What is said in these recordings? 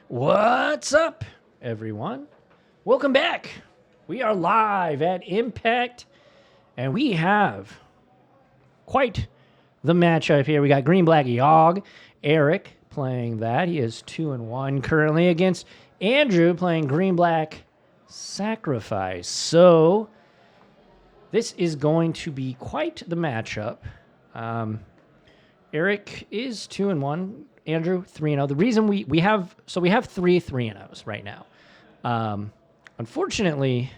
What's up, everyone? Welcome back. We are live at Impact, and we have quite the matchup here. We got Green Black Yawg, Eric playing that. He is 2-1 currently against Andrew playing Green Black Sacrifice. So this is going to be quite the matchup. Eric is 2-1. Andrew 3-0. The reason we have three 3-0s right now. Unfortunately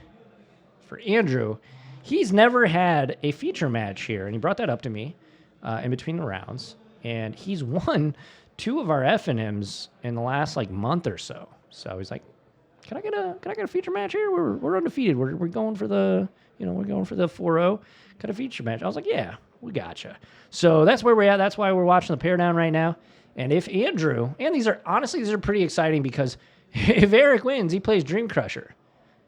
for Andrew, he's never had a feature match here, and he brought that up to me in between the rounds. And he's won 2 of our FNMs in the last month or so. So he's like, "Can I get a feature match here? We're undefeated. We're going for the 4-0. Got a feature match." I was like, "Yeah, we gotcha." So that's where we're at. That's why we're watching the pair down right now. And if Andrew, and these are pretty exciting because if Eric wins, he plays Dream Crusher.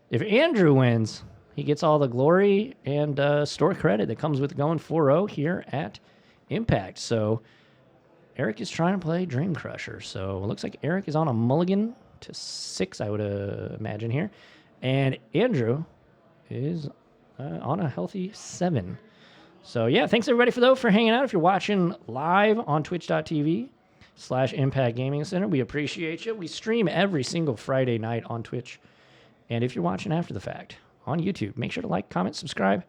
If Andrew wins, he gets all the glory and store credit that comes with going 4-0 here at Impact. So Eric is trying to play Dream Crusher. So it looks like Eric is on a mulligan to 6, I would imagine here. And Andrew is on a healthy 7. So yeah, thanks everybody for hanging out. If you're watching live on twitch.tv/Impact Gaming Center, we appreciate you. We stream every single Friday night on Twitch. And if you're watching after the fact on YouTube, make sure to like, comment, subscribe,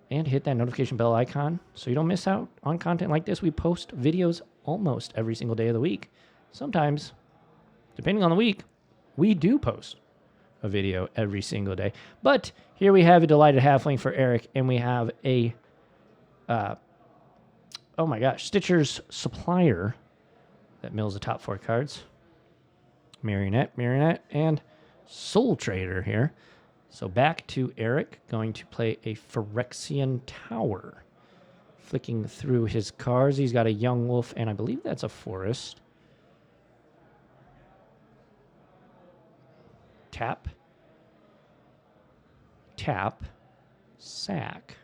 and hit that notification bell icon so you don't miss out on content like this. We post videos almost every single day of the week. Sometimes, depending on the week, we do post a video every single day. But here we have a Delighted Halfling for Eric, and we have a oh my gosh, Stitcher's Supplier that mills the top 4 cards. Marionette, and Soul Trader here. So back to Eric, going to play a Phyrexian Tower. Flicking through his cards, he's got a Young Wolf, and I believe that's a Forest. Tap, sack.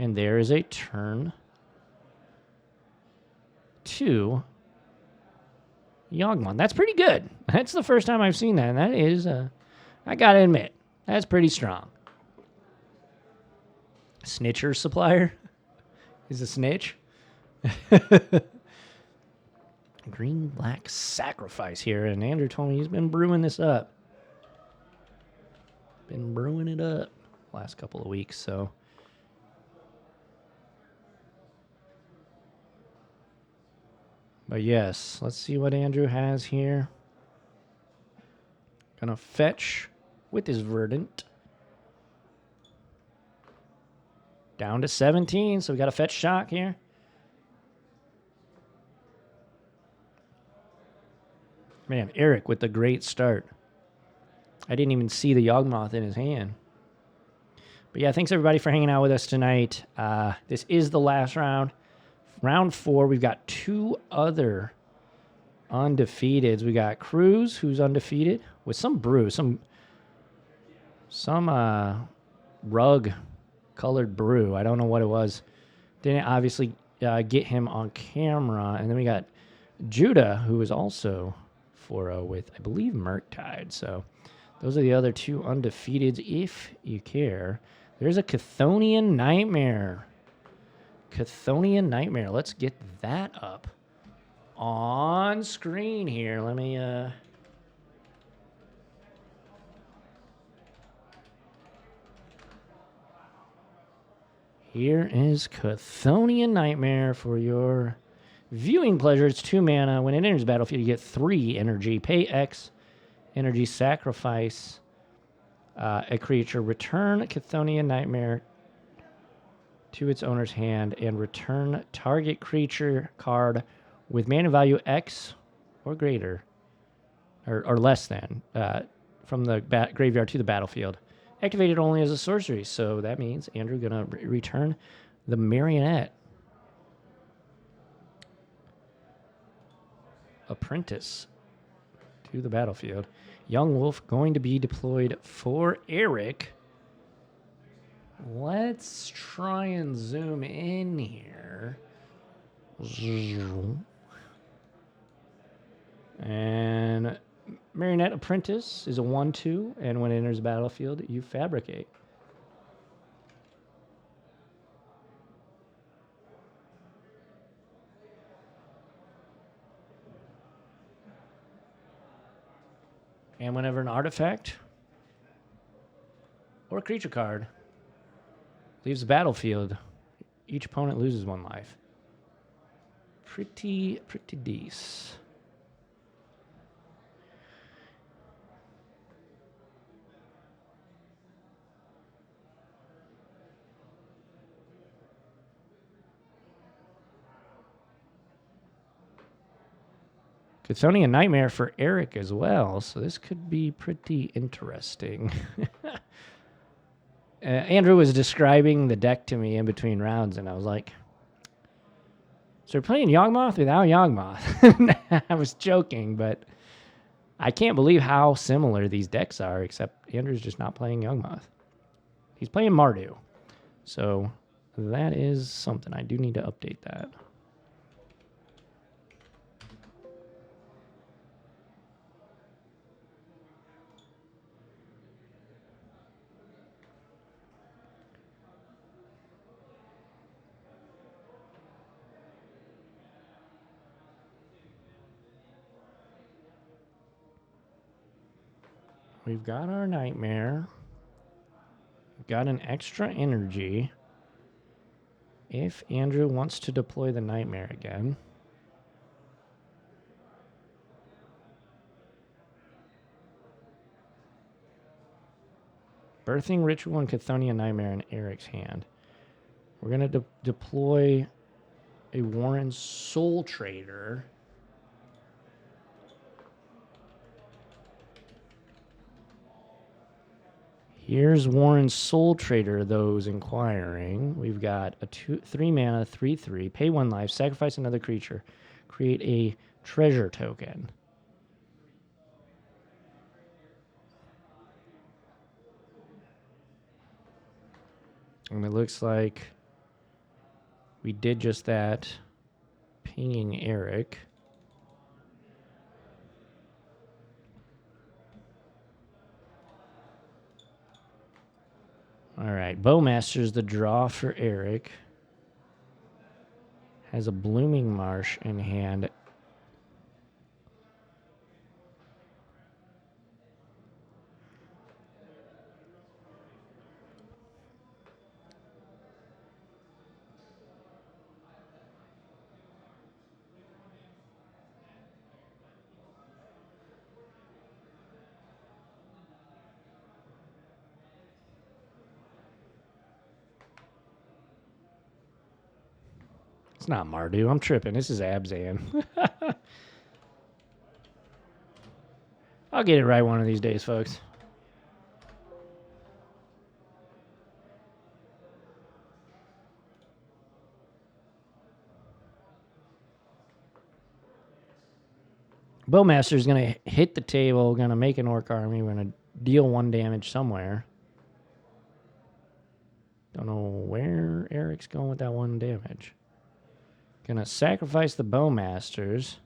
And there is a turn 2 Yawgmoth. That's pretty good. That's the first time I've seen that, and that is, I gotta admit, that's pretty strong. Snitcher Supplier is a snitch. Green Black Sacrifice here, and Andrew told me he's been brewing this up. Been brewing it up last couple of weeks, so. But yes, let's see what Andrew has here. Gonna fetch with his Verdant. Down to 17, so we got a fetch shock here. Man, Eric with the great start. I didn't even see the Yawgmoth in his hand. But yeah, thanks everybody for hanging out with us tonight. This is the last round. Round 4, we've got 2 other undefeateds. We got Cruz, who's undefeated, with some brew, some rug-colored brew. I don't know what it was. Didn't obviously get him on camera. And then we got Judah, who is also 4-0 with, I believe, Murktide. So those are the other 2 undefeateds, if you care. There's a Chthonian Nightmare. Let's get that up on screen here. Let me here is Chthonian Nightmare for your viewing pleasure. It's 2 mana. When it enters the battlefield, you get 3 energy. Pay X energy, sacrifice a creature. Return Chthonian Nightmare to its owner's hand and return target creature card with mana value X or greater, or less than, from the graveyard to the battlefield. Activated only as a sorcery, so that means Andrew gonna return the Marionette. Apprentice to the battlefield. Young Wolf going to be deployed for Eric. Let's try and zoom in here. And Marionette Apprentice is a 1/2, and when it enters the battlefield, you fabricate. And whenever an artifact or creature card leaves the battlefield, each opponent loses 1 life. Pretty decent. Chthonian Nightmare for Eric as well, so this could be pretty interesting. Andrew was describing the deck to me in between rounds, and I was like, so we're playing Yawgmoth without Yawgmoth. I was joking, but I can't believe how similar these decks are, except Andrew's just not playing Yawgmoth. He's playing Mardu. So that is something. I do need to update that. We've got our Nightmare. We've got an extra energy. If Andrew wants to deploy the Nightmare again. Birthing Ritual and Chthonian Nightmare in Eric's hand. We're going to deploy a Warren Soul Trader. Here's Warren's Soul Trader, those inquiring. We've got a 3 mana, 3/3, pay 1 life, sacrifice another creature, create a treasure token. And it looks like we did just that, pinging Eric. All right, Bowmaster's the draw for Eric. Has a Blooming Marsh in hand. It's not Mardu. I'm tripping. This is Abzan. I'll get it right one of these days, folks. Bowmaster's going to hit the table, going to make an Orc army. We're going to deal 1 damage somewhere. Don't know where Eric's going with that 1 damage. Gonna sacrifice the Bowmasters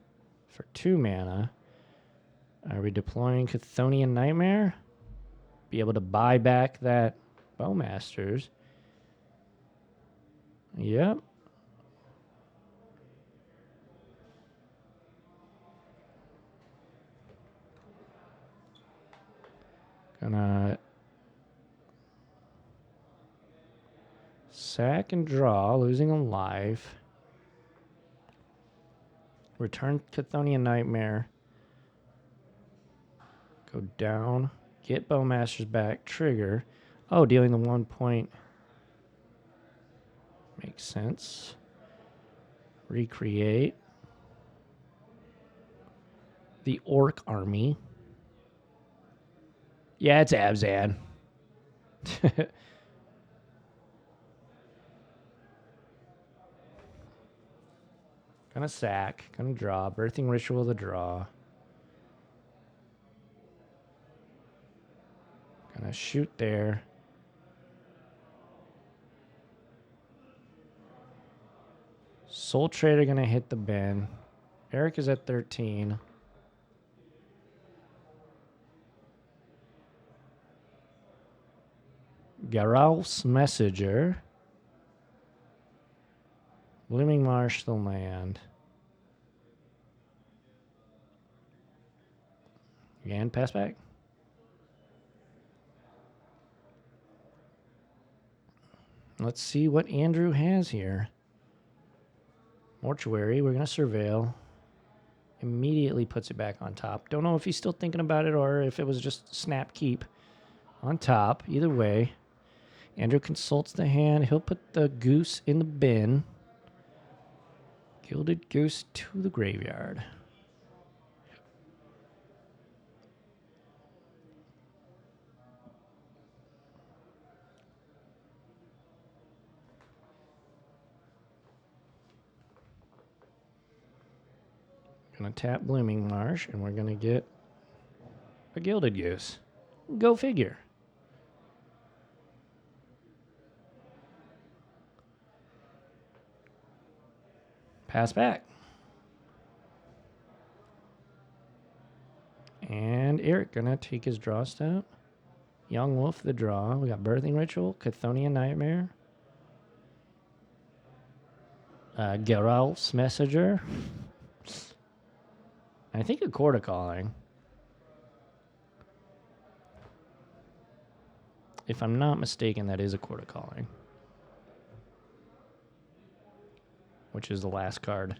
for 2 mana. Are we deploying Chthonian Nightmare? Be able to buy back that Bowmasters. Yep. Gonna sack and draw, losing a life. Return Chthonian Nightmare. Go down. Get Bowmasters back. Trigger. Oh, dealing the 1 point. Makes sense. Recreate. The Orc army. Yeah, it's Abzan. Gonna sack. Gonna draw. Birthing Ritual to draw. Gonna shoot there. Soul Trader gonna hit the bin. Eric is at 13. Geralf's Messenger. Blooming Marsh the land. Again, pass back. Let's see what Andrew has here. Mortuary, we're going to surveil. Immediately puts it back on top. Don't know if he's still thinking about it or if it was just snap keep on top. Either way, Andrew consults the hand. He'll put the goose in the bin. Gilded goose to the graveyard. Gonna tap Blooming Marsh, and we're gonna get a Gilded Goose. Go figure. Pass back. And Eric gonna take his draw step. Yawgmoth the draw. We got Birthing Ritual, Chthonian Nightmare. Geralf's Messenger. I think a Chord of Calling. If I'm not mistaken, that is a Chord of Calling. Which is the last card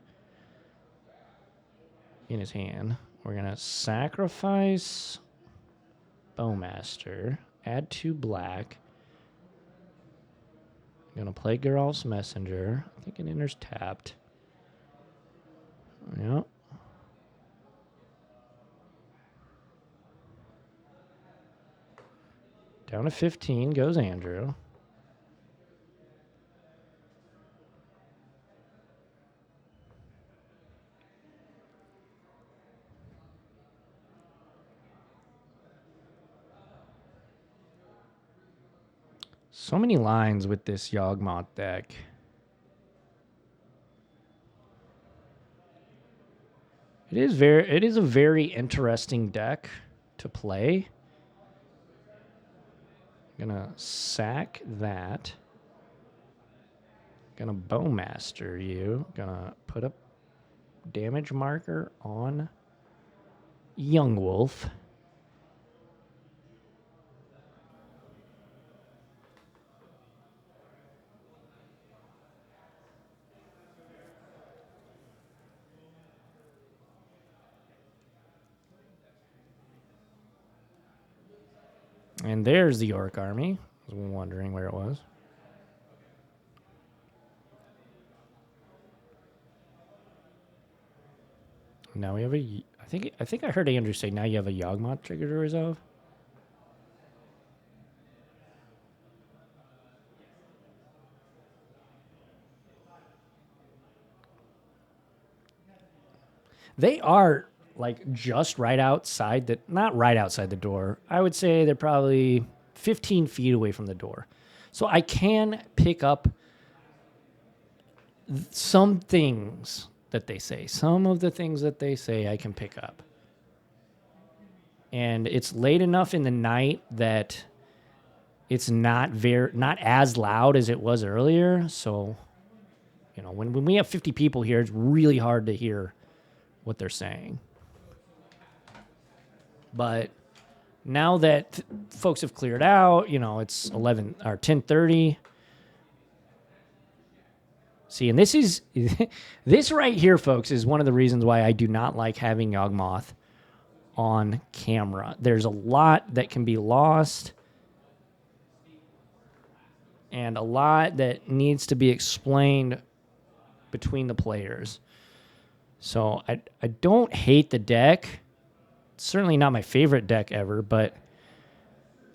in his hand. We're going to sacrifice Bowmaster. Add 2 black. I'm going to play Geralf's Messenger. I think it enters tapped. Yep. Down to 15 goes Andrew. So many lines with this Yawgmoth deck. It is a very interesting deck to play. Gonna sack that. Gonna Bowmaster you. Gonna put a damage marker on Yawgmoth. And there's the Orc army. I was wondering where it was. Now we have a. I think I heard Andrew say now you have a Yawgmoth trigger to resolve. They are like just right outside the, not right outside the door. I would say they're probably 15 feet away from the door. So I can pick up some things that they say. Some of the things that they say I can pick up. And it's late enough in the night that it's not as loud as it was earlier. So, you know, when we have 50 people here, it's really hard to hear what they're saying. But now that folks have cleared out, you know, it's 11 or 10:30. See, and this is this right here, folks, is one of the reasons why I do not like having Yawgmoth on camera. There's a lot that can be lost and a lot that needs to be explained between the players. So I don't hate the deck. It's certainly not my favorite deck ever, but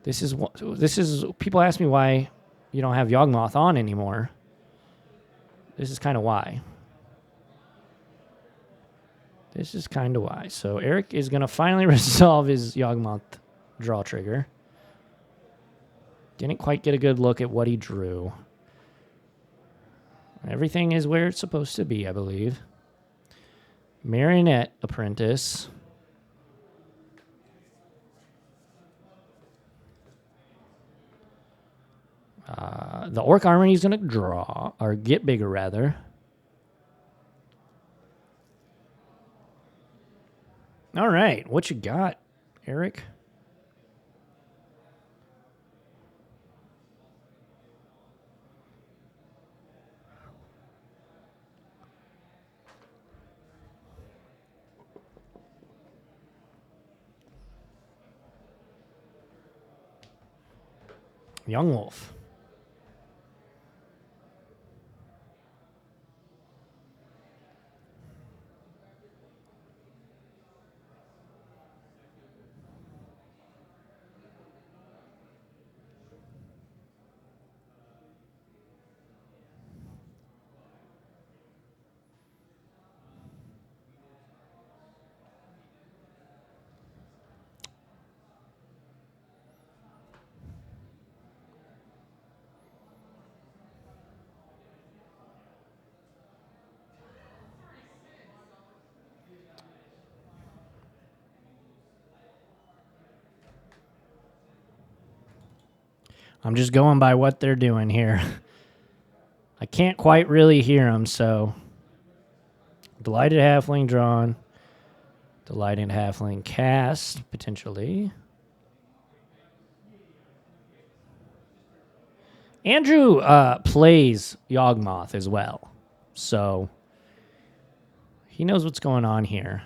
this is people ask me why you don't have Yawgmoth on anymore. This is kind of why. This is kind of why. So Eric is going to finally resolve his Yawgmoth draw trigger. Didn't quite get a good look at what he drew. Everything is where it's supposed to be, I believe. Marionette Apprentice. The Orc Army is going to draw, or get bigger, rather. All right, what you got, Eric? Young Wolf. I'm just going by what they're doing here. I can't quite really hear them, so... Delighted Halfling drawn. Delighted Halfling cast, potentially. Andrew plays Yawgmoth as well, so he knows what's going on here.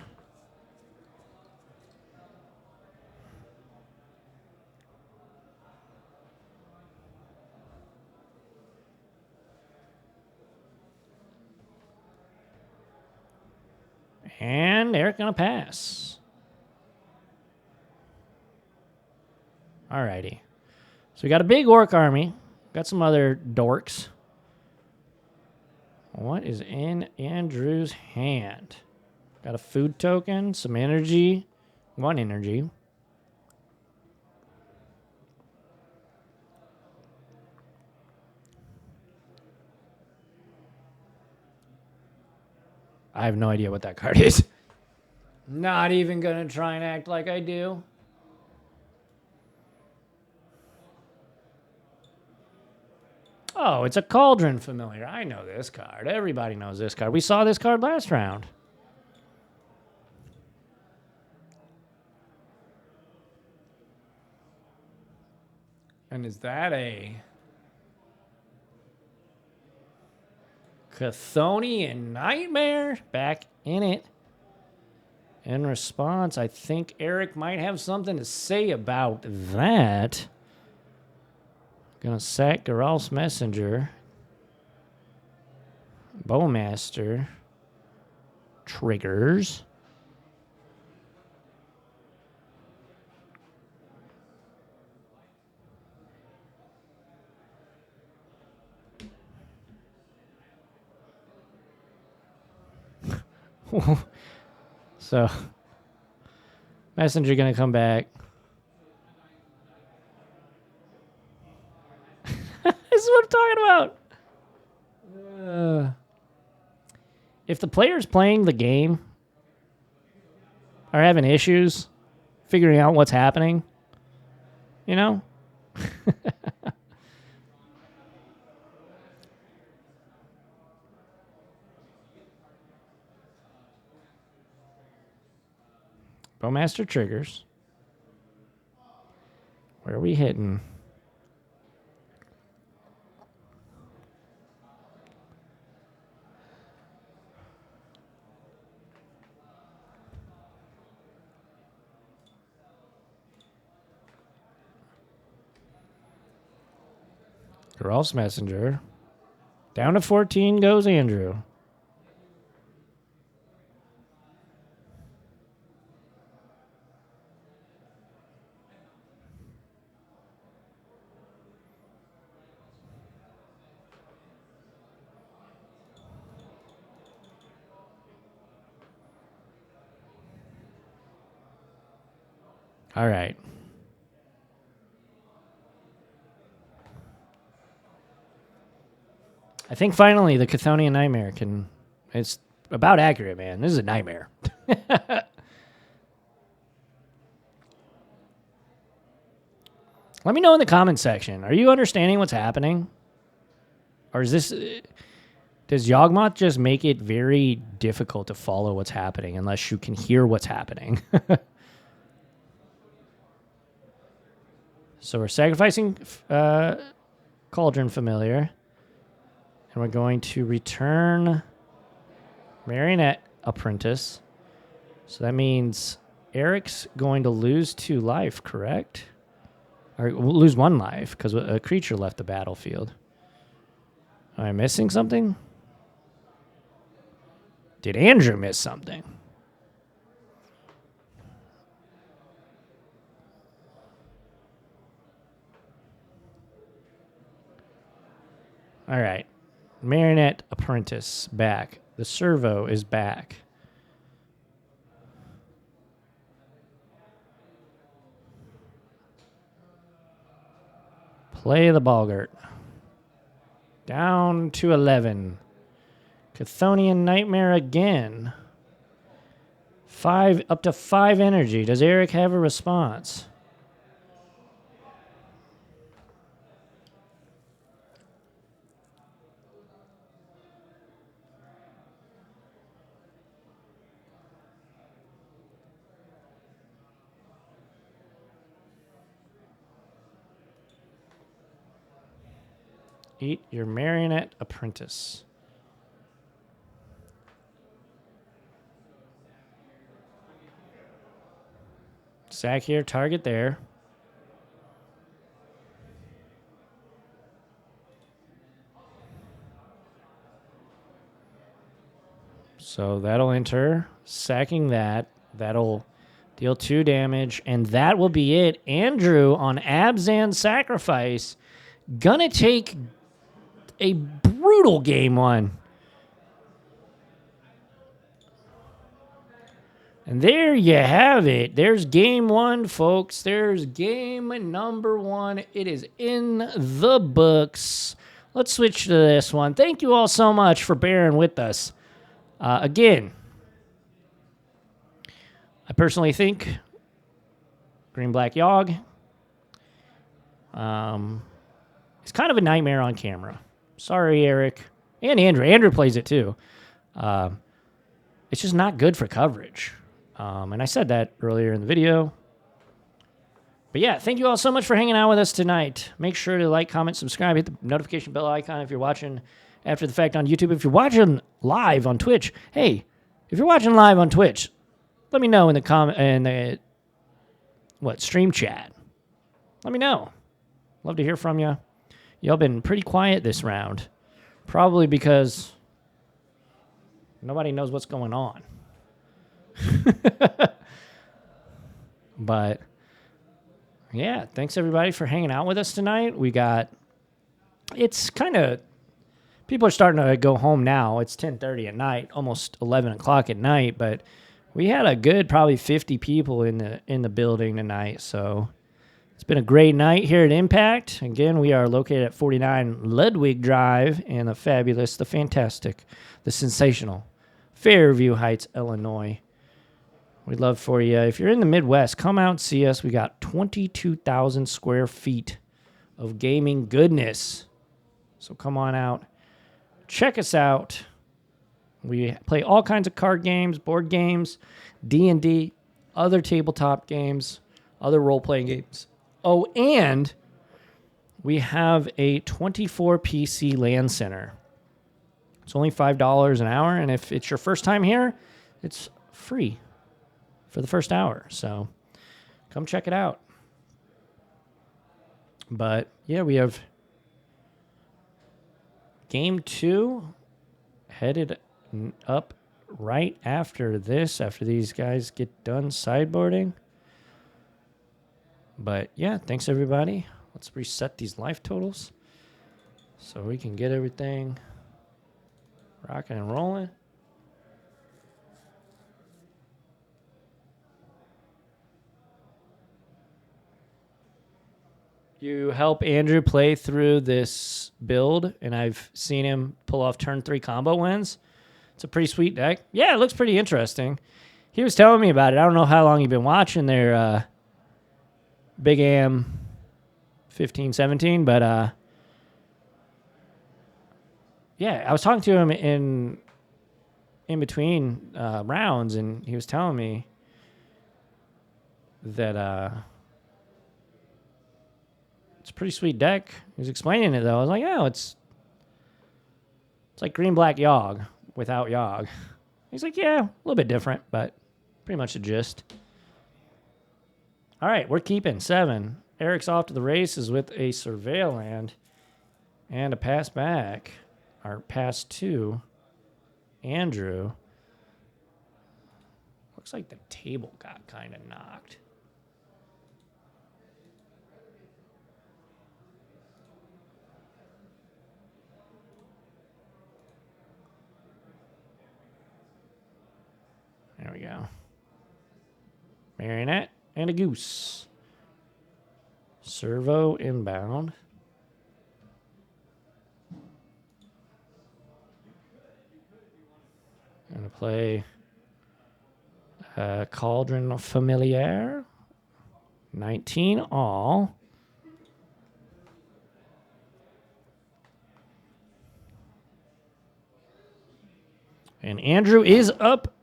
And Eric gonna pass. Alrighty. So we got a big orc army. Got some other dorks. What is in Andrew's hand? Got a food token, some energy, 1 energy. I have no idea what that card is. Not even gonna try and act like I do. Oh, it's a Cauldron Familiar. I know this card. Everybody knows this card. We saw this card last round. And is that a Chthonian Nightmare? Back in it. In response, I think Eric might have something to say about that. Gonna sack Geralf's Messenger. Bowmaster. Triggers. So, Messenger gonna come back. This is what I'm talking about. If the players playing the game are having issues figuring out what's happening, you know? Bowmaster triggers. Where are we hitting? Geralf's Messenger. Down to 14 goes Andrew. All right. I think finally the Chthonian Nightmare can... It's about accurate, man. This is a nightmare. Let me know in the comment section. Are you understanding what's happening? Or is this... Does Yawgmoth just make it very difficult to follow what's happening unless you can hear what's happening? So we're sacrificing Cauldron Familiar. And we're going to return Marionette Apprentice. So that means Eric's going to lose 2 life, correct? Or lose 1 life because a creature left the battlefield. Am I missing something? Did Andrew miss something? All right. Marionette Apprentice back. The servo is back. Play the Boggart. Down to 11. Chthonian Nightmare again. 5 up to 5 energy. Does Eric have a response? Eat your Marionette Apprentice. Sack here, target there. So that'll enter. Sacking that. That'll deal 2 damage. And that will be it. Andrew on Abzan Sacrifice. Gonna take a brutal game 1. And there you have it. There's game 1, folks. There's game number 1. It is in the books. Let's switch to this one. Thank you all so much for bearing with us. Again, I personally think Green-Black Yawg is kind of a nightmare on camera. Sorry, Eric. And Andrew. Andrew plays it too. It's just not good for coverage. And I said that earlier in the video. But yeah, thank you all so much for hanging out with us tonight. Make sure to like, comment, subscribe, hit the notification bell icon if you're watching after the fact on YouTube. If you're watching live on Twitch, hey, if you're watching live on Twitch, let me know in the stream chat. Let me know. Love to hear from you. Y'all been pretty quiet this round. Probably because nobody knows what's going on. But yeah, thanks everybody for hanging out with us tonight. It's kind of, people are starting to go home now. It's 10:30 at night, almost 11 o'clock at night, but we had a good probably 50 people in the building tonight. So it's been a great night here at Impact. Again, we are located at 49 Ludwig Drive in the fabulous, the fantastic, the sensational Fairview Heights, Illinois. We'd love for you. If you're in the Midwest, come out and see us. We got 22,000 square feet of gaming goodness. So come on out. Check us out. We play all kinds of card games, board games, D&D, other tabletop games, other role-playing games. Oh, and we have a 24 PC LAN center. It's only $5 an hour, and if it's your first time here, it's free for the first hour. So come check it out. But yeah, we have game 2 headed up right after this, after these guys get done sideboarding. But yeah, thanks everybody. Let's reset these life totals so we can get everything rocking and rolling. You help Andrew play through this build, and I've seen him pull off turn 3 combo wins. It's a pretty sweet deck. Yeah, it looks pretty interesting. He was telling me about it. I don't know how long you've been watching their Big Am 15, 17. But yeah, I was talking to him in between rounds, and he was telling me that it's a pretty sweet deck. He was explaining it though. I was like, "Oh, it's like green black Yawg without Yawg." He's like, "Yeah, a little bit different, but pretty much the gist." All right, we're keeping 7. Eric's off to the races with a Surveil land and a pass back, or pass to Andrew. Looks like the table got kind of knocked. There we go. Marionette and a goose. Servo inbound. Gonna play Cauldron Familiar. 19 all. And Andrew is up.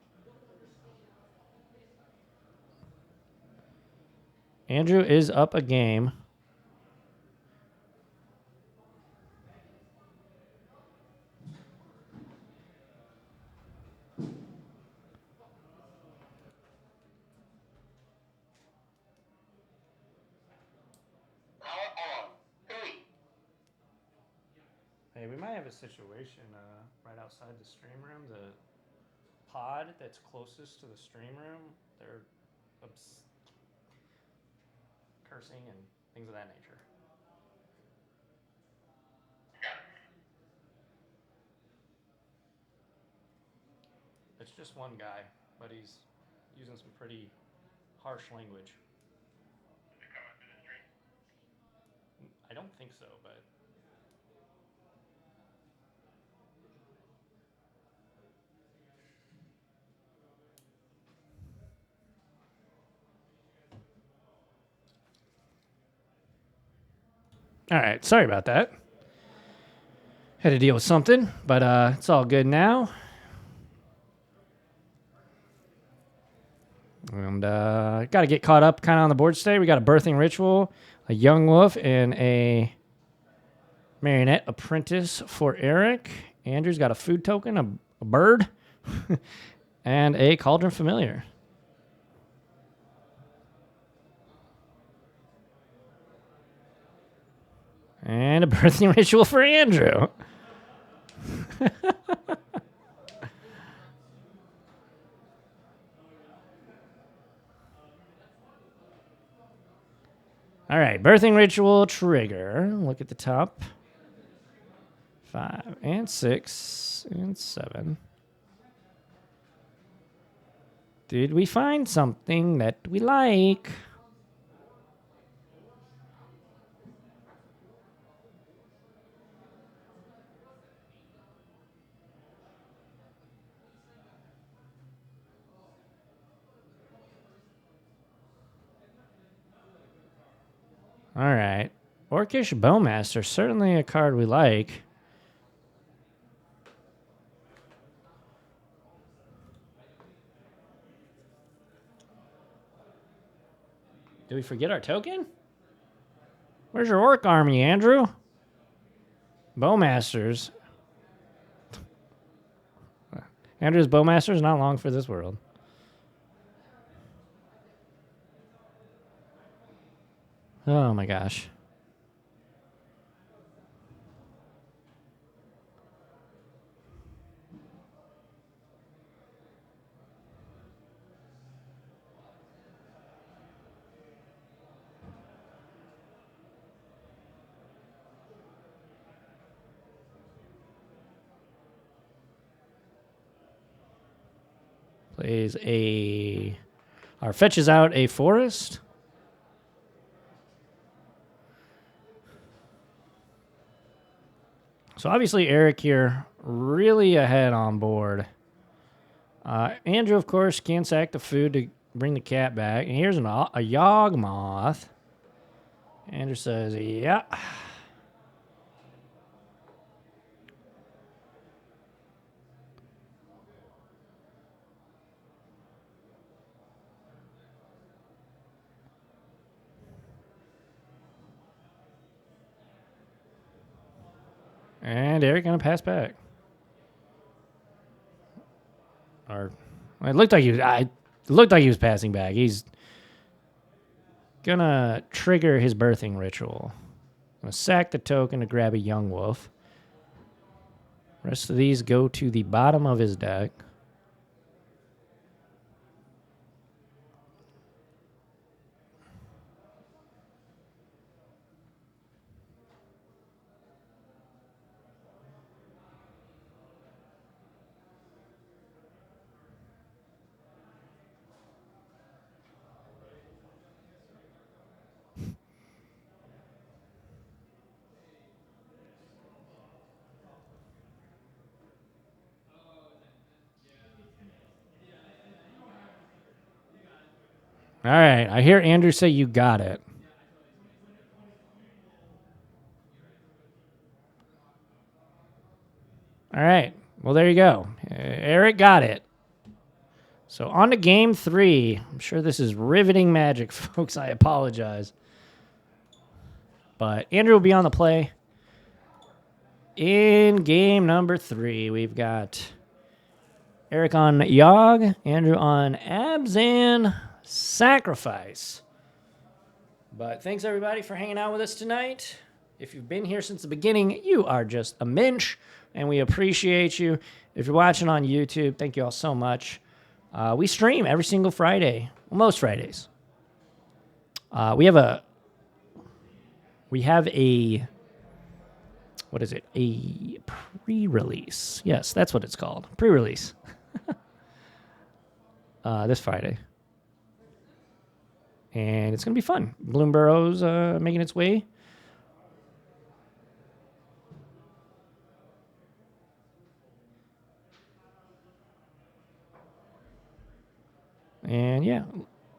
Andrew is up a game. Hey, we might have a situation right outside the stream room. The pod that's closest to the stream room, they're cursing and things of that nature. It's just one guy, but he's using some pretty harsh language. Did it come up to the stream? I don't think so, but... All right, sorry about that. Had to deal with something, but it's all good now. And got to get caught up kind of on the board today. We got a birthing ritual, a young wolf, and a marionette apprentice for Eric. Andrew's got a food token, a bird, and a cauldron familiar. And a birthing ritual for Andrew. All right, birthing ritual trigger. Look at the top. 5 and 6 and 7. Did we find something that we like? All right. Orcish Bowmaster, certainly a card we like. Did we forget our token? Where's your orc army, Andrew? Bowmasters. Andrew's Bowmaster's not long for this world. Oh my gosh. Plays or fetches out a forest. So obviously Eric here really ahead on board. Andrew, of course, can sack the food to bring the cat back. And here's a Yawgmoth. Andrew says, yeah. And Eric going to pass back. Or it looked like he was passing back. He's gonna trigger his birthing ritual. Gonna sack the token to grab a Yawgmoth. Rest of these go to the bottom of his deck. All right, I hear Andrew say you got it. All right, well, there you go. Eric got it. So on to game 3. I'm sure this is riveting magic, folks. I apologize. But Andrew will be on the play. In game number 3, we've got Eric on Yawg, Andrew on Abzan Sacrifice. But thanks, everybody, for hanging out with us tonight. If you've been here since the beginning, you are just a minch, and we appreciate you. If you're watching on YouTube, thank you all so much. We stream every single Friday, well, most Fridays. We have a what is it? A pre-release. Yes, that's what it's called. Pre-release. This Friday. And it's going to be fun. Bloomburrow's making its way. And yeah,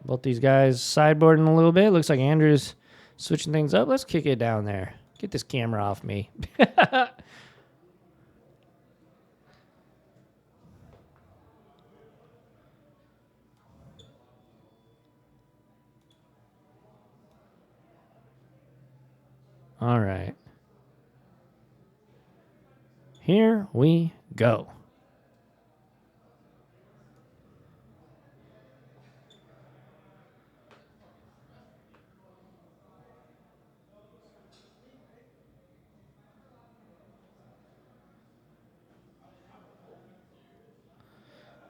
both these guys sideboarding a little bit. Looks like Andrew's switching things up. Let's kick it down there. Get this camera off me. All right. Here we go.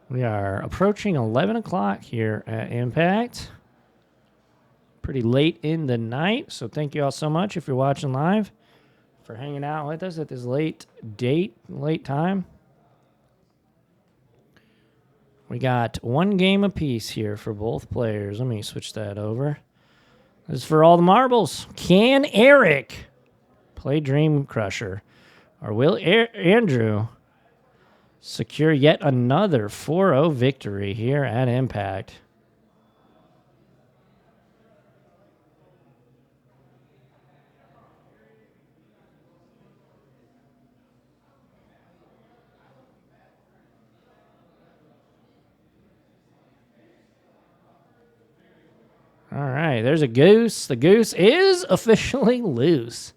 We are approaching 11 o'clock here at Impact. Pretty late in the night, so thank you all so much if you're watching live for hanging out with us at this late time. We got one game apiece here for both players. Let me switch that over. This is for all the marbles. Can Eric play Dream Crusher? Or will Andrew secure yet another 4-0 victory here at Impact? All right, there's a goose. The goose is officially loose.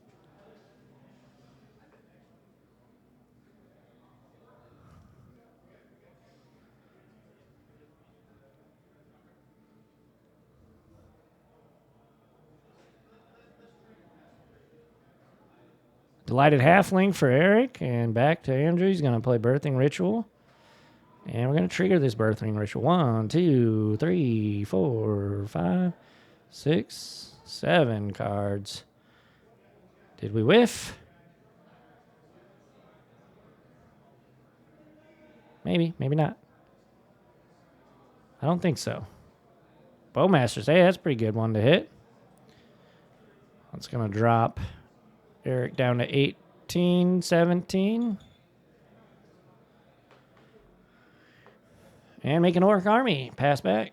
Delighted Halfling for Eric, and back to Andrew. He's going to play Birthing Ritual. And we're going to trigger this Birthing Ritual. 1, 2, 3, 4, 5, 6, 7 cards. Did we whiff? Maybe, maybe not. I don't think so. Bowmasters, hey, that's a pretty good one to hit. That's going to drop Eric down to 18, 17. And make an Orc Army. Pass back.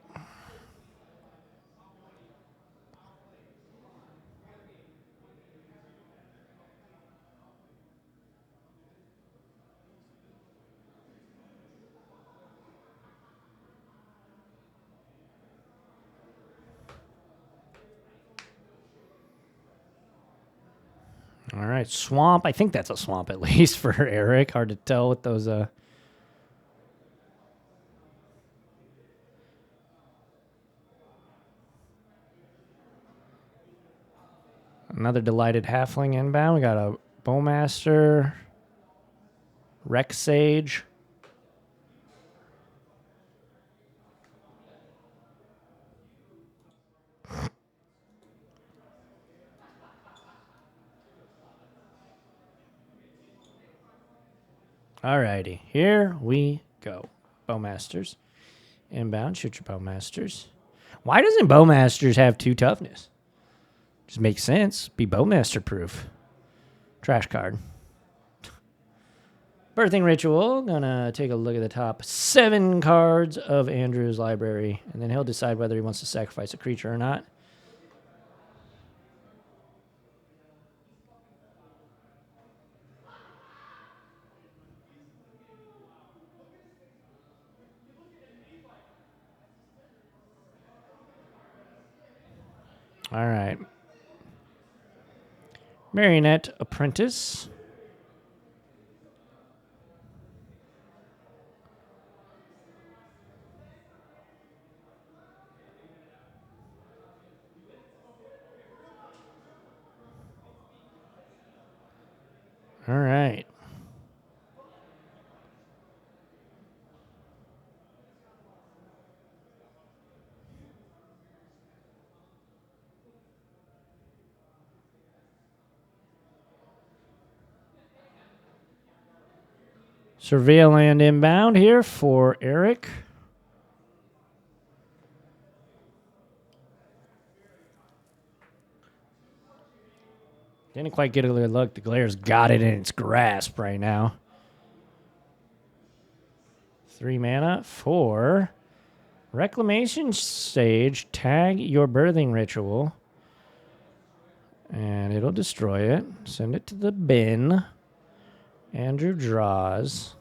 All right, swamp. I think that's a swamp at least for Eric. Hard to tell with those. Another delighted halfling inbound. We got a bowmaster, Rex Sage. Alrighty, here we go. Bowmasters. Inbound, shoot your Bowmasters. Why doesn't Bowmasters have 2 toughness? Just makes sense. Be Bowmaster proof. Trash card. Birthing Ritual. Gonna take a look at the top 7 cards of Andrew's library, and then he'll decide whether he wants to sacrifice a creature or not. All right. Marionette Apprentice. All right. Surveil land inbound here for Eric. Didn't quite get a good look. The Glare's got it in its grasp right now. 3 mana for Reclamation Sage. Tag your Birthing Ritual. And it'll destroy it. Send it to the bin. Andrew draws.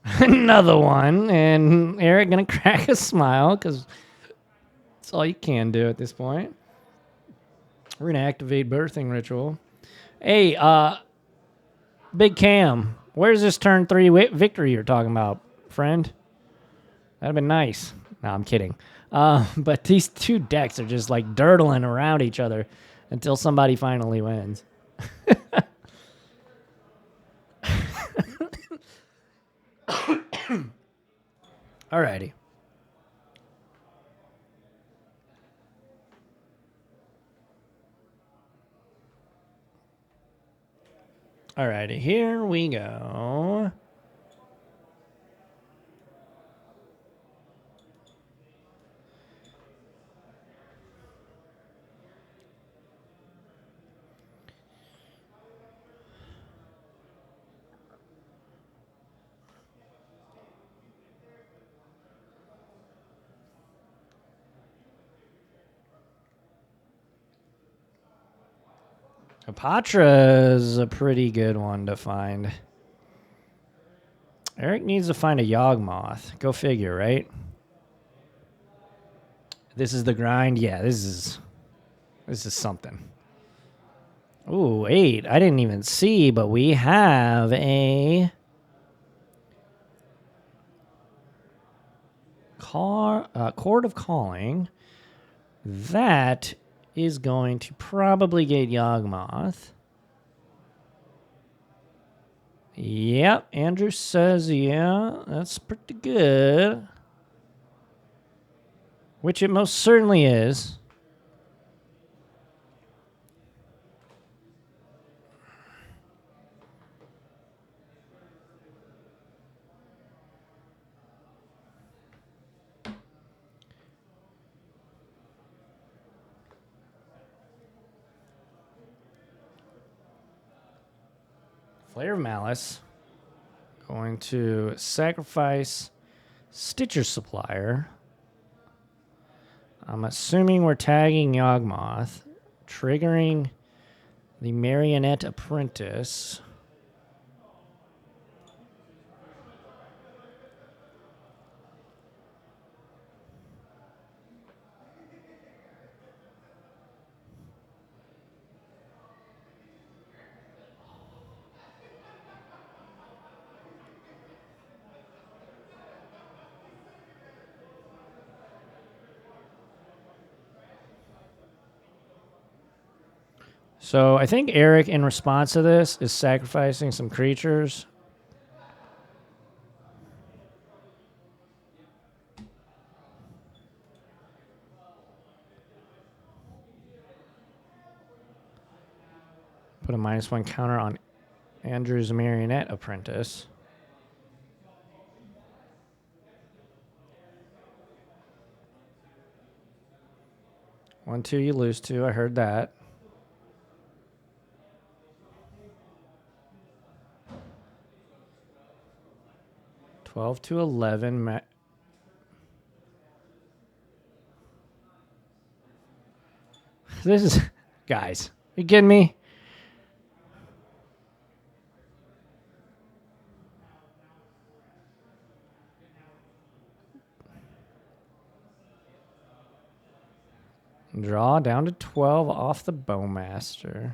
Another one. And Eric gonna crack a smile because that's all you can do at this point. We're gonna activate Birthing Ritual. Hey, Big Cam, where's this turn 3 victory you're talking about, friend? That'd been nice. No, I'm kidding. But these 2 decks are just like dirtling around each other until somebody finally wins. Alrighty. Alrighty, here we go. Apatra's a pretty good one to find. Eric needs to find a Yawgmoth. Go figure, right? This is the grind? Yeah, this is something. Ooh, 8. I didn't even see, but we have a Chord of Calling. That is going to probably get Yawgmoth. Yep, Andrew says, yeah, that's pretty good. Which it most certainly is. Flare of Malice. Going to sacrifice Stitcher Supplier. I'm assuming we're tagging Yawgmoth. Triggering the Marionette Apprentice. So I think Eric, in response to this, is sacrificing some creatures. Put a -1 counter on Andrew's Marionette Apprentice. One, two, you lose two. I heard that. $12 to $11. This is, guys, you kidding me? Draw down to 12 off the Bowmaster.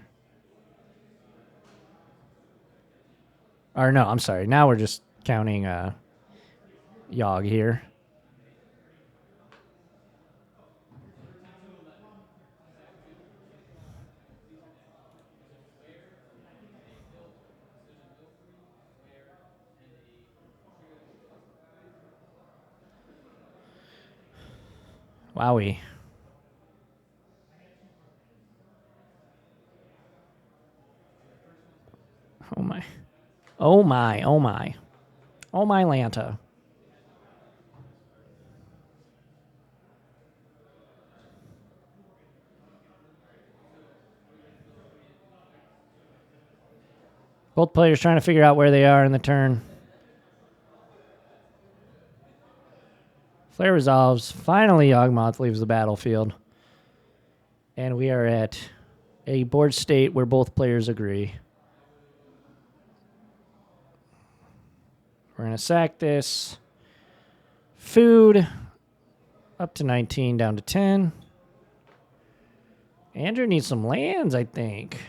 Or no, I'm sorry. Now we're just counting Yawg here. Wowie. Oh my. Oh my, oh my. Oh my Lanta. Both players trying to figure out where they are in the turn. Flare resolves. Finally, Yawgmoth leaves the battlefield. And we are at a board state where both players agree. We're going to sack this. Food. Up to 19, down to 10. Andrew needs some lands, I think.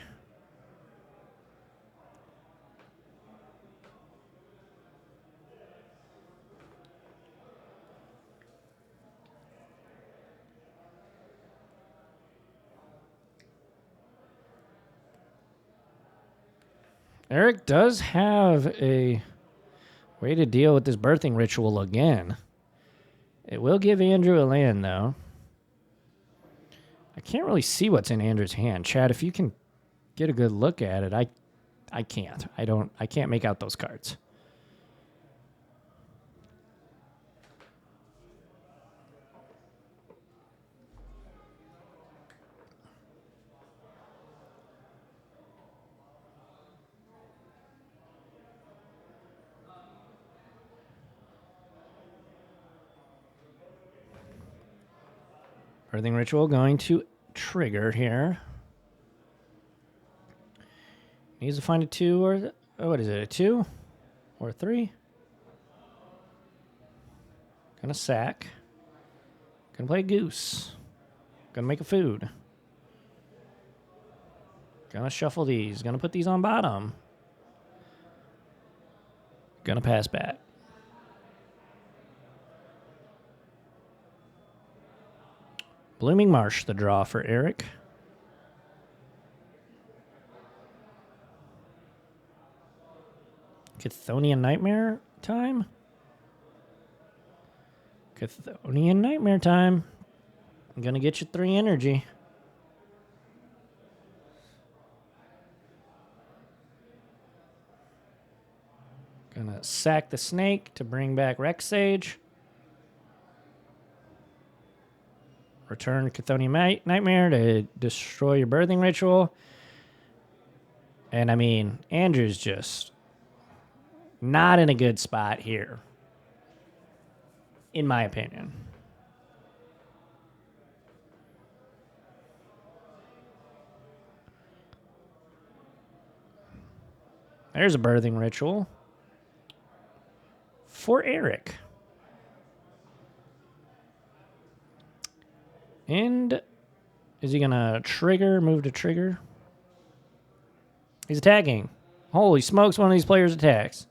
Eric does have a way to deal with this birthing ritual again. It will give Andrew a land, though. I can't really see what's in Andrew's hand. Chad, if you can get a good look at it, I can't. I can't make out those cards. Birthing ritual going to trigger here. Needs to find a 2 or what is it? A 2 or a 3? Gonna sack. Gonna play goose. Gonna make a food. Gonna shuffle these. Gonna put these on bottom. Gonna pass bat. Blooming Marsh, the draw for Eric. Chthonian Nightmare time? Chthonian Nightmare time. I'm gonna get you 3 energy. Gonna sack the snake to bring back Rex Sage. Return Chthonian Nightmare to destroy your birthing ritual. And I mean, Andrew's just not in a good spot here, in my opinion. There's a birthing ritual for Eric. And is he going to trigger, move to trigger? He's attacking. Holy smokes, one of these players attacks.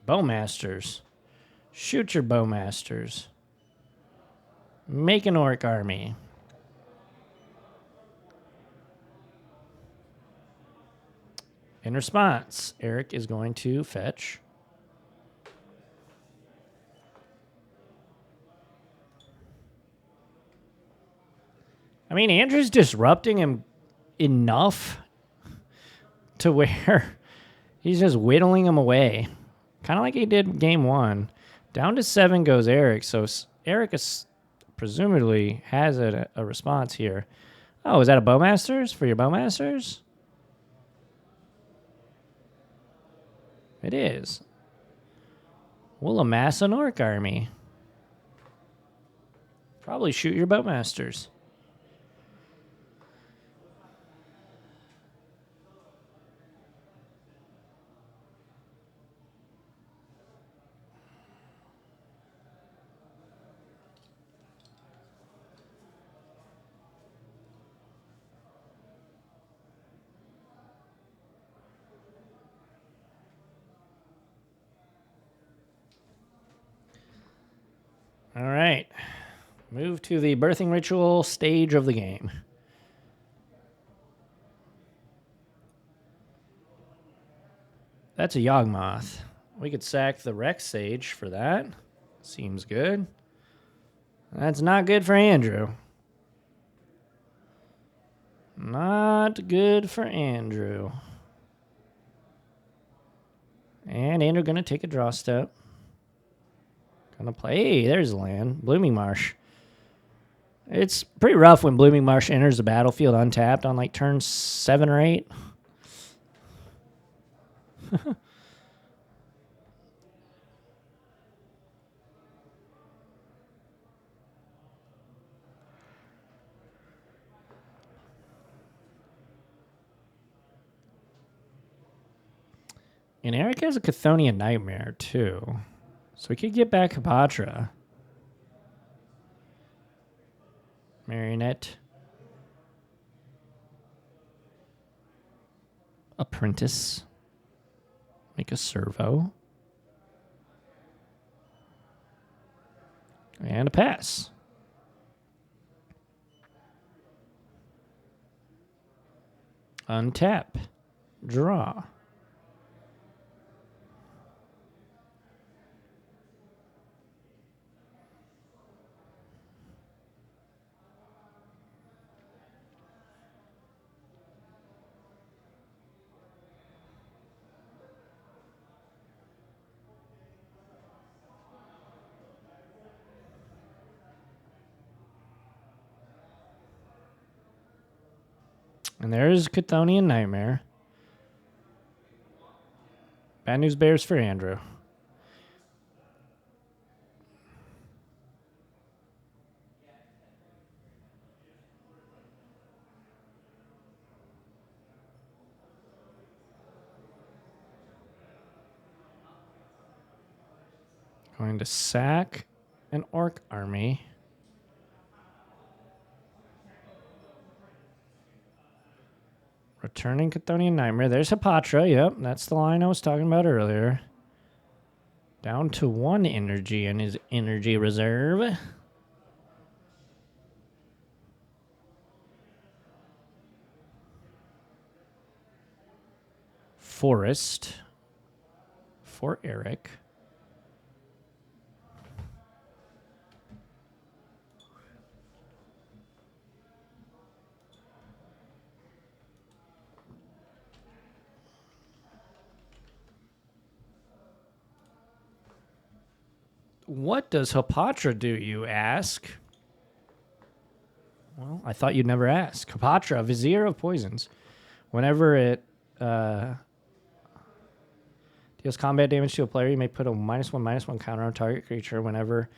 Bowmasters. Shoot your Bowmasters. Make an Orc army. In response, Eric is going to fetch. I mean, Andrew's disrupting him enough to where he's just whittling him away. Kind of like he did game 1. Down to 7 goes Eric, so Eric is presumably has a response here. Oh, is that a Bowmasters for your Bowmasters? It is. We'll amass an Orc army. Probably shoot your Bowmasters. All right. Move to the birthing ritual stage of the game. That's a Yawgmoth. We could sack the Rex Sage for that. Seems good. That's not good for Andrew. Not good for Andrew. And Andrew going to take a draw step. Gonna play. Hey, there's the land. Blooming Marsh. It's pretty rough when Blooming Marsh enters the battlefield untapped on like turn 7 or 8. And Eric has a Chthonian Nightmare too. So we could get back Hapatra. Marionette. Apprentice. Make a servo. And a pass. Untap. Draw. And there's Chthonian Nightmare. Bad news bears for Andrew. Going to sack an Orc army. Returning Chthonian Nightmare. There's Hapatra. Yep, that's the line I was talking about earlier. Down to 1 energy in his energy reserve. Forest for Eric. What does Hapatra do, you ask? Well, I thought you'd never ask. Hapatra, Vizier of Poisons. Whenever it deals combat damage to a player, you may put a -1/-1 counter on target creature. Whenever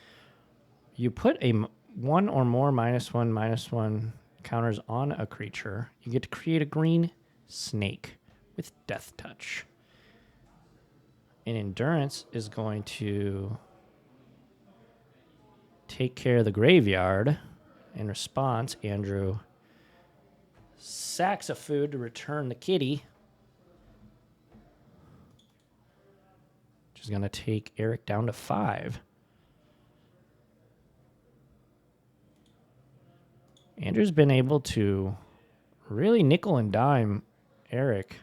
you put a 1 or more -1/-1 counters on a creature, you get to create a green snake with Death Touch. And Endurance is going to take care of the graveyard. In response, Andrew sacks a food to return the kitty. is going to take Eric down to 5. Andrew's been able to really nickel and dime Eric.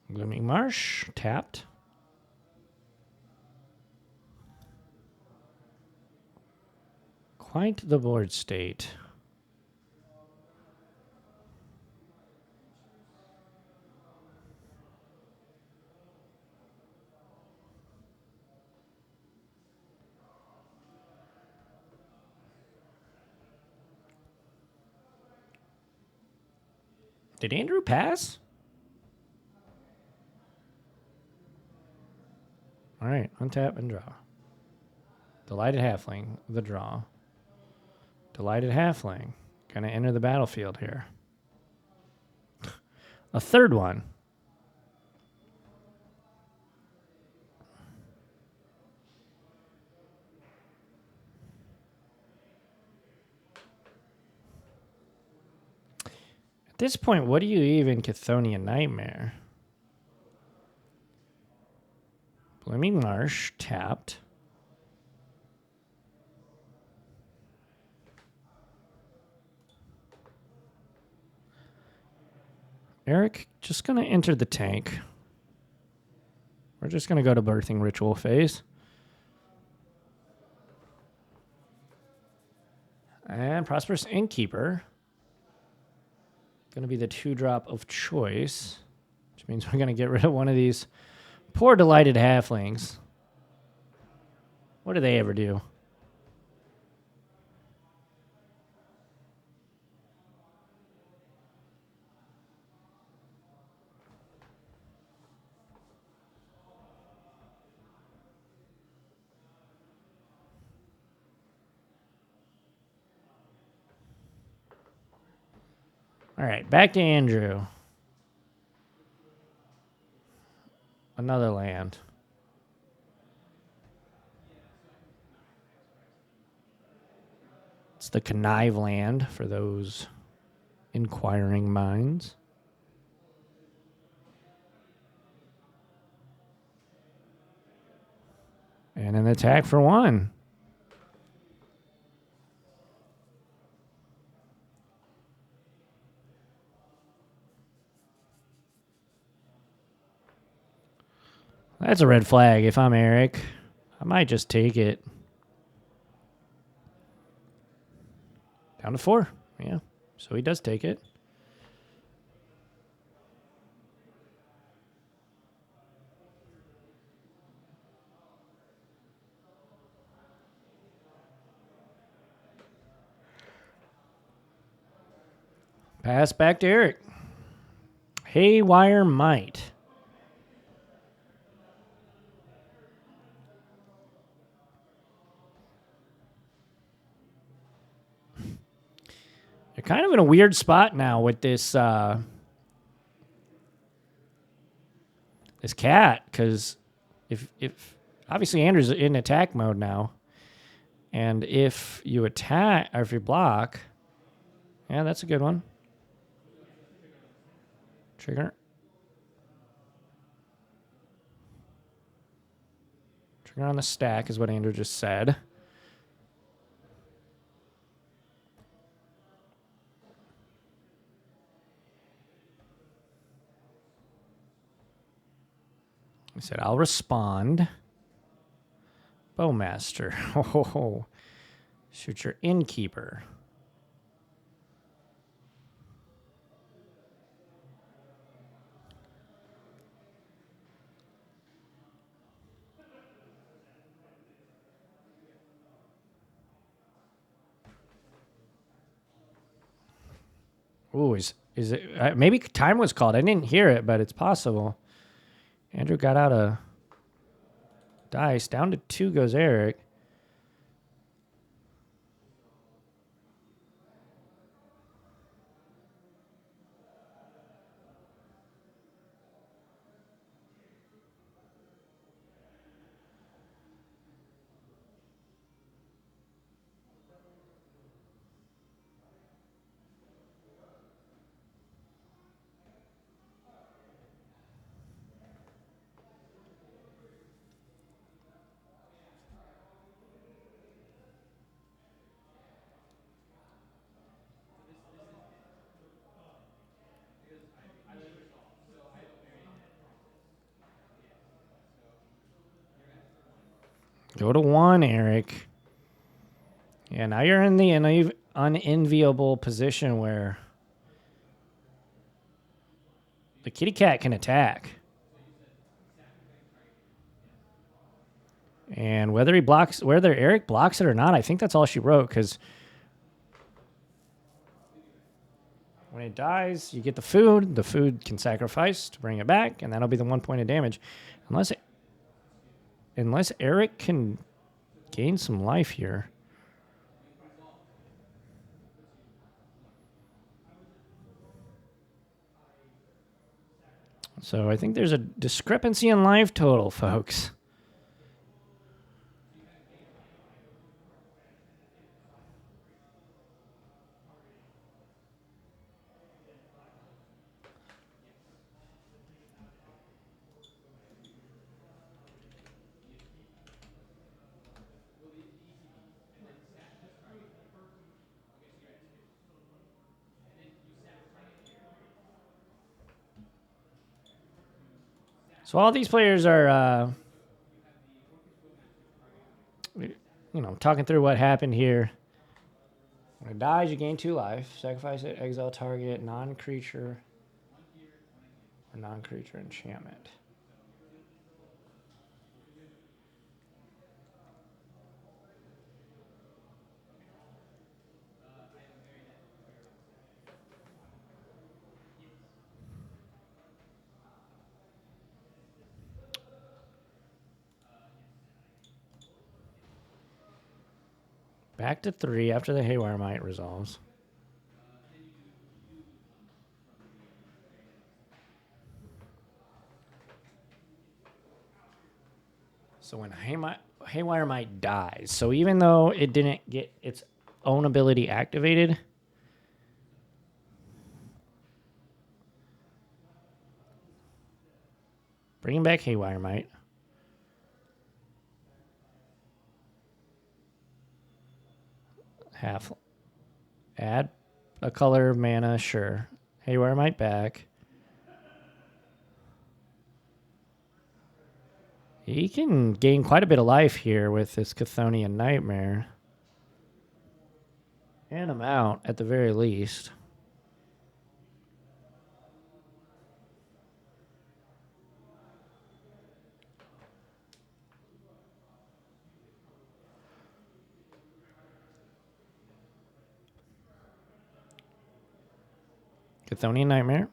Blooming Marsh, tapped. Quite the board state. Did Andrew pass? All right, untap and draw. Delighted Halfling, the draw. Delighted Halfling, gonna enter the battlefield here. A third one. At this point, what do you even Chthonian Nightmare? Blooming Marsh, tapped. Eric, just going to enter the tank. We're just going to go to birthing ritual phase. And Prosperous Innkeeper. Going to be the 2-drop of choice, which means we're going to get rid of one of these poor Delighted Halflings. What do they ever do? All right, back to Andrew. Another land. It's the Connive land for those inquiring minds. And an attack for 1. That's a red flag. If I'm Eric, I might just take it. Down to 4. Yeah. So he does take it. Pass back to Eric. Haywire Might. You're kind of in a weird spot now with this this cat, because if obviously Andrew's in attack mode now, and if you attack or if you block, yeah, that's a good one. Trigger. Trigger on the stack is what Andrew just said. He said, I'll respond. Bowmaster. Oh, shoot your innkeeper. Ooh, he's Is it maybe time was called? I didn't hear it, but it's possible. Andrew got out a dice. Down to 2 goes Eric. Go to 1, Eric. Yeah, now you're in the unenviable position where the kitty cat can attack. And whether Eric blocks it or not, I think that's all she wrote, because when it dies, you get the food. The food can sacrifice to bring it back, and that'll be the 1 point of damage. Unless Eric can gain some life here. So I think there's a discrepancy in life total, folks. So all these players are, talking through what happened here. When it dies, you gain 2 life. Sacrifice it, exile target, non-creature or non-creature enchantment. Back to 3 after the Haywire Might resolves. So when Haywire Might dies, so even though it didn't get its own ability activated, bringing back Haywire Might. Add a color of mana, sure. Haywire Might back. He can gain quite a bit of life here with this Chthonian Nightmare. And a mount, at the very least. Chthonian Nightmare.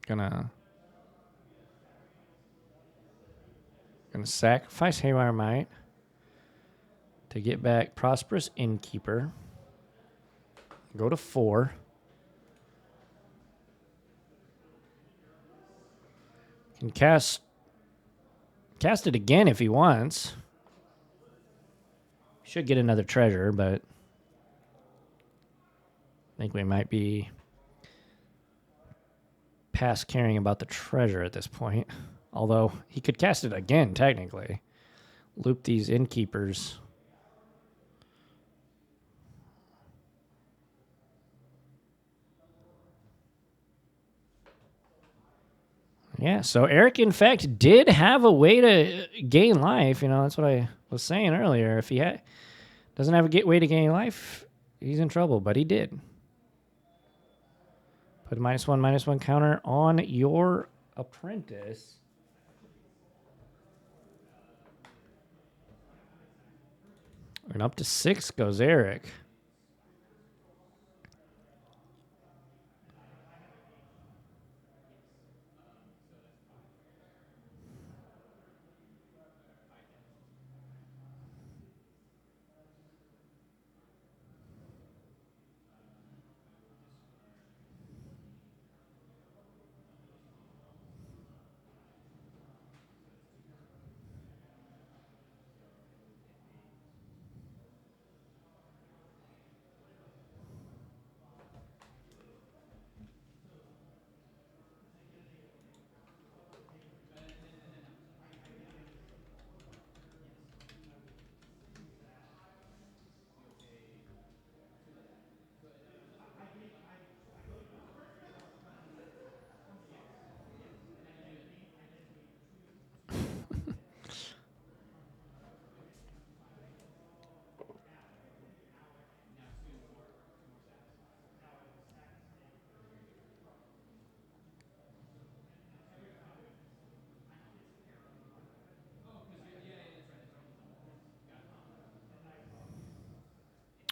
Gonna sacrifice Haywire Might to get back Prosperous Innkeeper. Go to 4. Can cast it again if he wants. Should get another treasure, but I think we might be past caring about the treasure at this point. Although he could cast it again, technically. Loop these innkeepers. Yeah, so Eric, in fact, did have a way to gain life. That's what I was saying earlier. If he doesn't have a way to gain life, he's in trouble, but he did. Put a -1/-1 counter on your apprentice. And up to 6 goes Eric.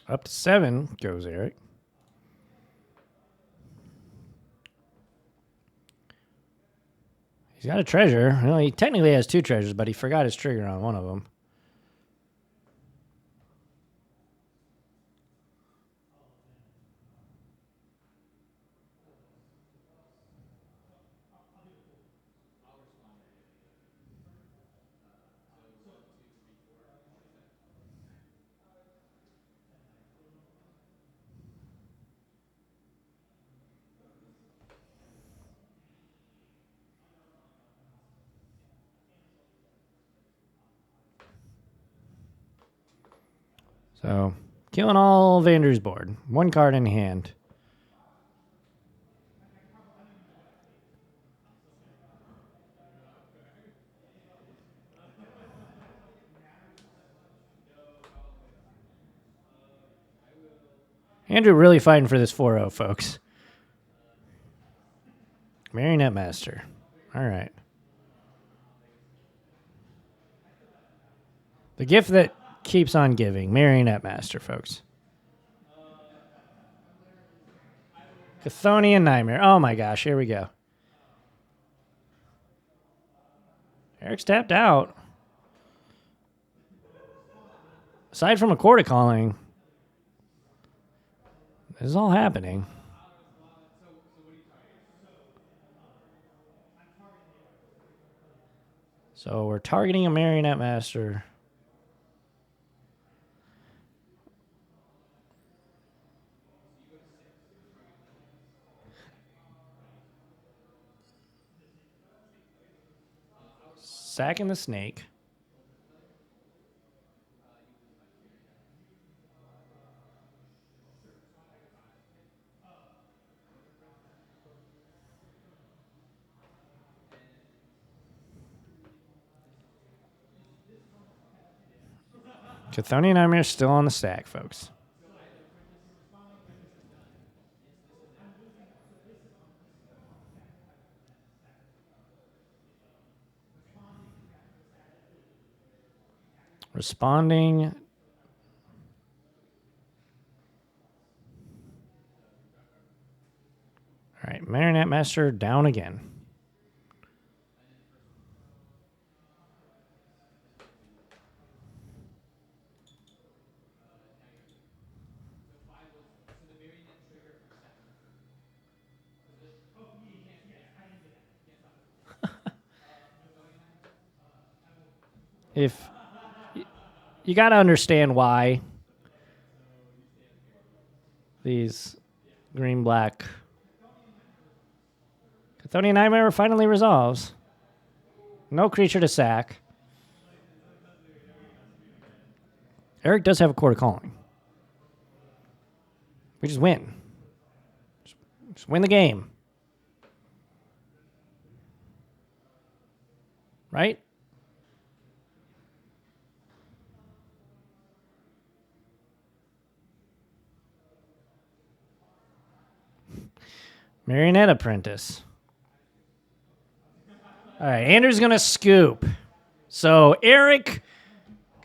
Up to 7 goes Eric. He's got a treasure. Well, he technically has 2 treasures, but he forgot his trigger on one of them. So, killing all Vander's board. 1 card in hand. Andrew really fighting for this 4-0, folks. Marionette Master. All right. The gift that keeps on giving. Marionette Master, folks. Chthonian Nightmare. Oh my gosh, here we go. Eric's tapped out. Aside from a quarter calling, this is all happening. So we're targeting a Marionette Master. Sacking the snake. Chthonian Nightmare still on the stack, folks. Responding. All right, Marionette Master down again. If you got to understand why these green-black Chthonian Nightmare finally resolves. No creature to sack. Eric does have a quarter calling. We just win. Just win the game. Right? Marionette Apprentice. All right, Andrew's going to scoop. So Eric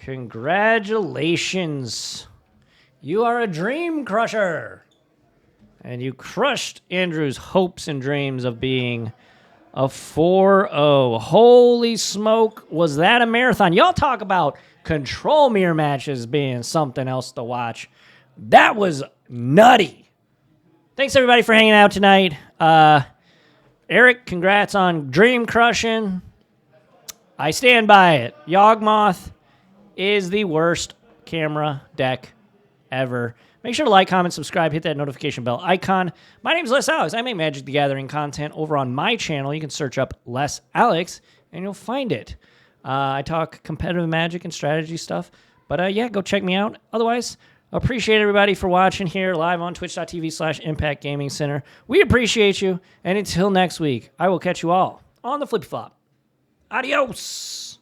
Congratulations. You are a dream crusher. And you crushed Andrew's hopes and dreams of being a 4-0. Holy smoke, was that a marathon? Y'all talk about control mirror matches being something else to watch. That was nutty. Thanks, everybody, for hanging out tonight. Eric, congrats on dream crushing. I stand by it. Yawgmoth is the worst camera deck ever. Make sure to like, comment, subscribe, hit that notification bell icon. My name is Les Alex. I make Magic the Gathering content over on my channel. You can search up Les Alex, and you'll find it. I talk competitive Magic and strategy stuff. But, yeah, go check me out. Otherwise, appreciate everybody for watching here live on twitch.tv/Impact Gaming Center. We appreciate you. And until next week, I will catch you all on the Flippy Flop. Adios.